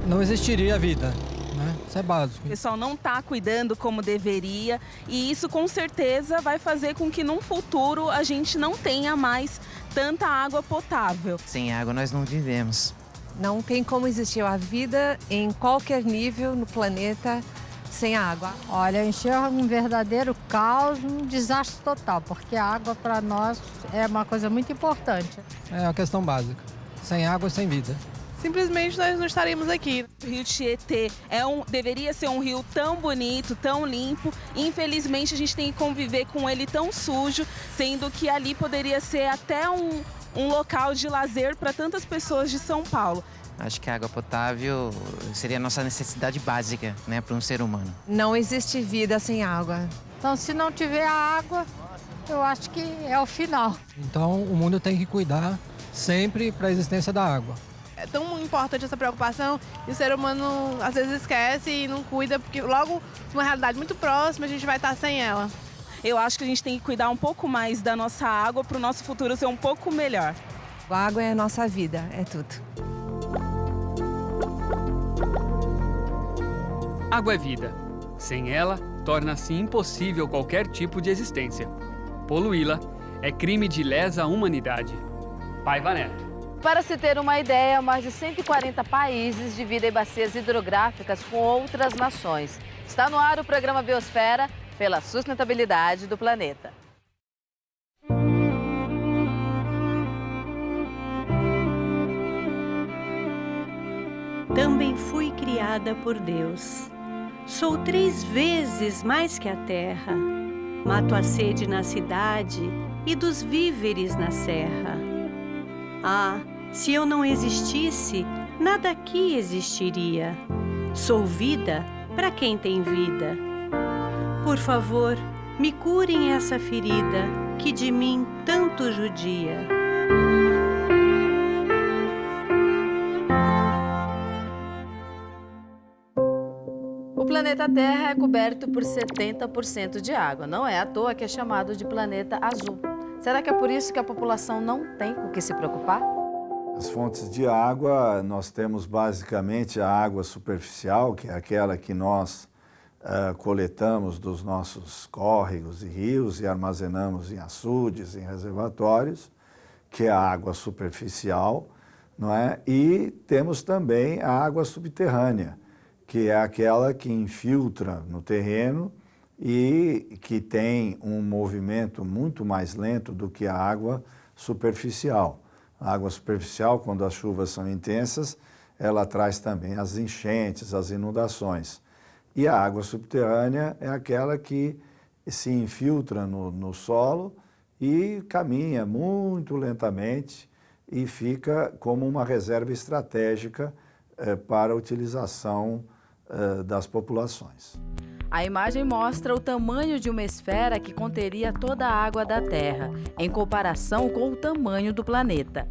não existiria vida, né? Isso é básico. O pessoal não está cuidando como deveria e isso com certeza vai fazer com que num futuro a gente não tenha mais tanta água potável. Sem água nós não vivemos. Não tem como existir a vida em qualquer nível no planeta sem água. Olha, eu enxergo um verdadeiro caos, um desastre total, porque a água para nós é uma coisa muito importante. É uma questão básica. Sem água, sem vida. Simplesmente nós não estaríamos aqui. O rio Tietê deveria ser um rio tão bonito, tão limpo. Infelizmente, a gente tem que conviver com ele tão sujo, sendo que ali poderia ser até um local de lazer para tantas pessoas de São Paulo. Acho que a água potável seria a nossa necessidade básica, né, para um ser humano. Não existe vida sem água. Então, se não tiver água, eu acho que é o final. Então, o mundo tem que cuidar sempre para a existência da água. É tão importante essa preocupação e o ser humano às vezes esquece e não cuida, porque logo, numa realidade muito próxima, a gente vai estar sem ela. Eu acho que a gente tem que cuidar um pouco mais da nossa água para o nosso futuro ser um pouco melhor. A água é a nossa vida, é tudo. Água é vida. Sem ela, torna-se impossível qualquer tipo de existência. Poluí-la é crime de lesa humanidade. Paiva Neto. Para se ter uma ideia, mais de 140 países dividem bacias hidrográficas com outras nações. Está no ar o programa Biosfera pela sustentabilidade do planeta. Também fui criada por Deus. Sou 3 vezes mais que a terra. Mato a sede na cidade e dos víveres na serra. Ah, se eu não existisse, nada aqui existiria. Sou vida para quem tem vida. Por favor, me curem essa ferida que de mim tanto judia. O planeta Terra é coberto por 70% de água. Não é à toa que é chamado de planeta azul. Será que é por isso que a população não tem com o que se preocupar? As fontes de água, nós temos basicamente a água superficial, que é aquela que nós coletamos dos nossos córregos e rios e armazenamos em açudes, em reservatórios, que é a água superficial, não é? E temos também a água subterrânea, que é aquela que infiltra no terreno e que tem um movimento muito mais lento do que a água superficial. A água superficial, quando as chuvas são intensas, ela traz também as enchentes, as inundações. E a água subterrânea é aquela que se infiltra no solo e caminha muito lentamente e fica como uma reserva estratégica para a utilização das populações. A imagem mostra o tamanho de uma esfera que conteria toda a água da Terra, em comparação com o tamanho do planeta.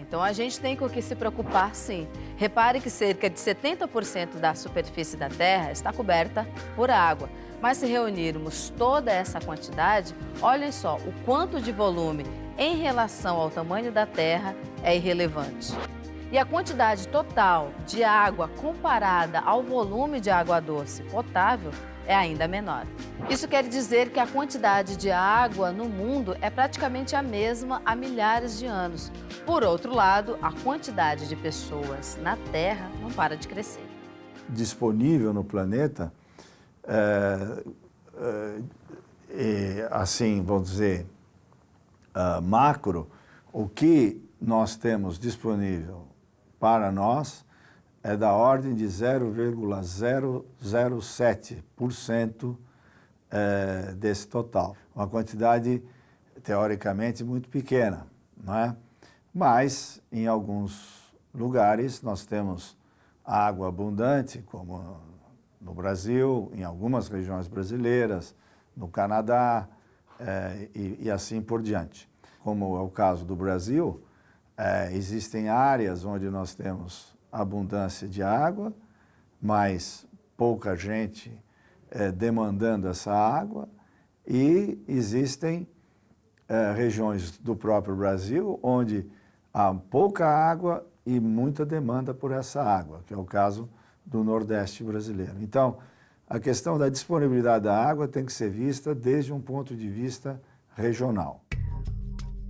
Então a gente tem com o que se preocupar, sim. Repare que cerca de 70% da superfície da Terra está coberta por água. Mas se reunirmos toda essa quantidade, olhem só, o quanto de volume em relação ao tamanho da Terra é irrelevante. E a quantidade total de água comparada ao volume de água doce potável é ainda menor. Isso quer dizer que a quantidade de água no mundo é praticamente a mesma há milhares de anos. Por outro lado, a quantidade de pessoas na Terra não para de crescer. Disponível no planeta, assim, vamos dizer, macro, o que nós temos disponível para nós é da ordem de 0,007% desse total. Uma quantidade, teoricamente, muito pequena, não é? Mas, em alguns lugares, nós temos água abundante, como no Brasil, em algumas regiões brasileiras, no Canadá e assim por diante. Como é o caso do Brasil, existem áreas onde nós temos abundância de água, mas pouca gente demandando essa água, e existem regiões do próprio Brasil onde há pouca água e muita demanda por essa água, que é o caso do Nordeste brasileiro. Então, a questão da disponibilidade da água tem que ser vista desde um ponto de vista regional.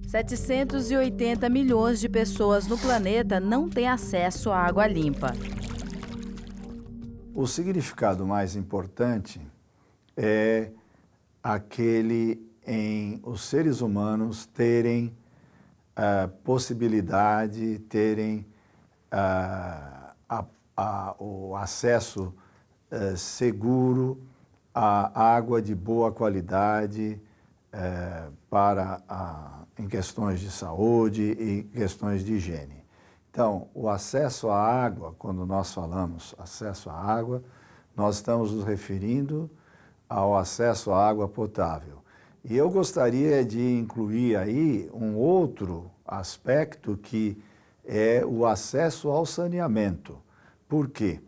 780 milhões de pessoas no planeta não têm acesso à água limpa. O significado mais importante é aquele em os seres humanos terem possibilidade, terem o acesso seguro à água de boa qualidade em questões de saúde e questões de higiene. Então, o acesso à água, quando nós falamos acesso à água, nós estamos nos referindo ao acesso à água potável. E eu gostaria de incluir aí um outro aspecto que é o acesso ao saneamento. Por quê?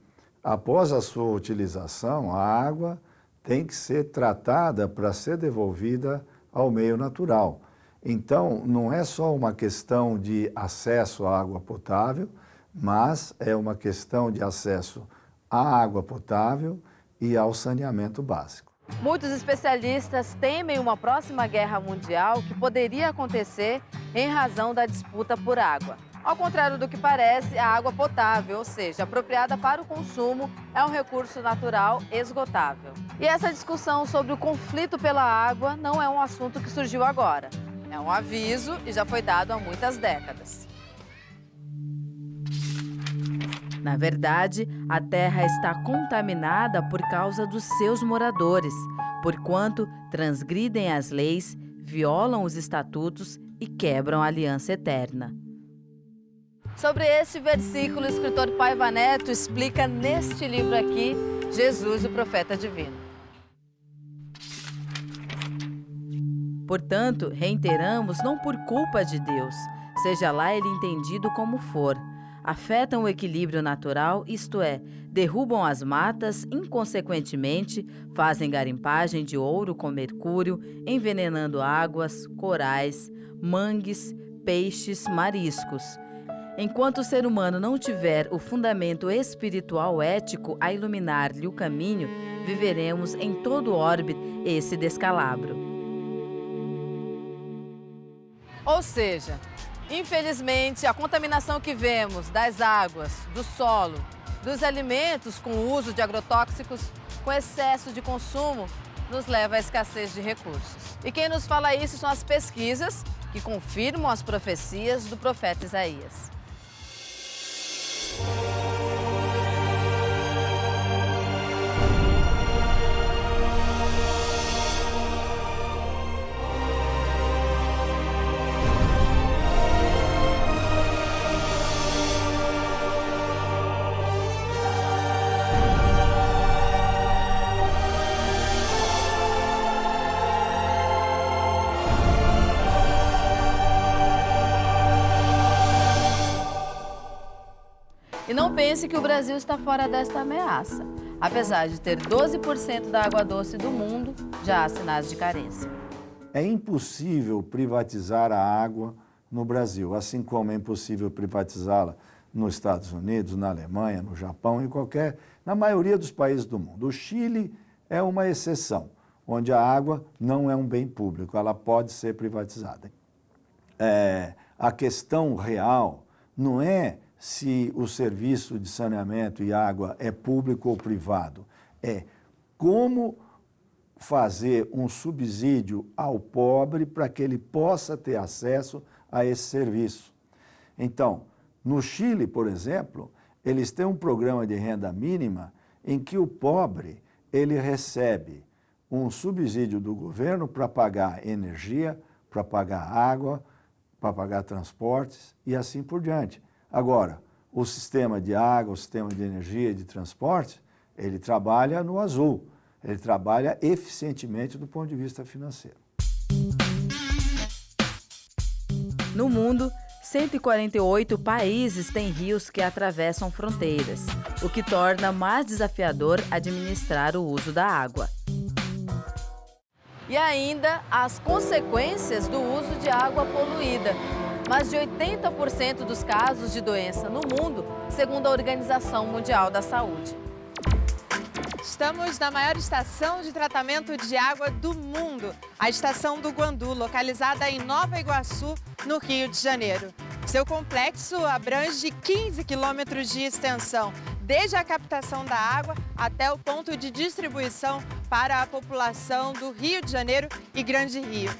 Após a sua utilização, a água tem que ser tratada para ser devolvida ao meio natural. Então, não é só uma questão de acesso à água potável, mas é uma questão de acesso à água potável e ao saneamento básico. Muitos especialistas temem uma próxima guerra mundial que poderia acontecer em razão da disputa por água. Ao contrário do que parece, a água potável, ou seja, apropriada para o consumo, é um recurso natural esgotável. E essa discussão sobre o conflito pela água não é um assunto que surgiu agora. É um aviso e já foi dado há muitas décadas. Na verdade, a Terra está contaminada por causa dos seus moradores, porquanto transgridem as leis, violam os estatutos e quebram a aliança eterna. Sobre este versículo, o escritor Paiva Neto explica neste livro aqui, Jesus, o profeta divino. Portanto, reiteramos, não por culpa de Deus, seja lá ele entendido como for, afetam o equilíbrio natural, isto é, derrubam as matas inconsequentemente, fazem garimpagem de ouro com mercúrio, envenenando águas, corais, mangues, peixes, mariscos. Enquanto o ser humano não tiver o fundamento espiritual ético a iluminar-lhe o caminho, viveremos em todo orbe esse descalabro. Ou seja, infelizmente, a contaminação que vemos das águas, do solo, dos alimentos com o uso de agrotóxicos, com excesso de consumo, nos leva à escassez de recursos. E quem nos fala isso são as pesquisas que confirmam as profecias do profeta Isaías. E não pense que o Brasil está fora desta ameaça. Apesar de ter 12% da água doce do mundo, já há sinais de carência. É impossível privatizar a água no Brasil, assim como é impossível privatizá-la nos Estados Unidos, na Alemanha, no Japão, na maioria dos países do mundo. O Chile é uma exceção, onde a água não é um bem público, ela pode ser privatizada. A questão real não é se o serviço de saneamento e água é público ou privado. É como fazer um subsídio ao pobre para que ele possa ter acesso a esse serviço. Então, no Chile, por exemplo, eles têm um programa de renda mínima em que o pobre ele recebe um subsídio do governo para pagar energia, para pagar água, para pagar transportes e assim por diante. Agora, o sistema de água, o sistema de energia e de transporte, ele trabalha no azul, ele trabalha eficientemente do ponto de vista financeiro. No mundo, 148 países têm rios que atravessam fronteiras, o que torna mais desafiador administrar o uso da água. E ainda as consequências do uso de água poluída. mais de 80% dos casos de doença no mundo, segundo a Organização Mundial da Saúde. Estamos na maior estação de tratamento de água do mundo, a Estação do Guandu, localizada em Nova Iguaçu, no Rio de Janeiro. Seu complexo abrange 15 quilômetros de extensão, desde a captação da água até o ponto de distribuição para a população do Rio de Janeiro e Grande Rio.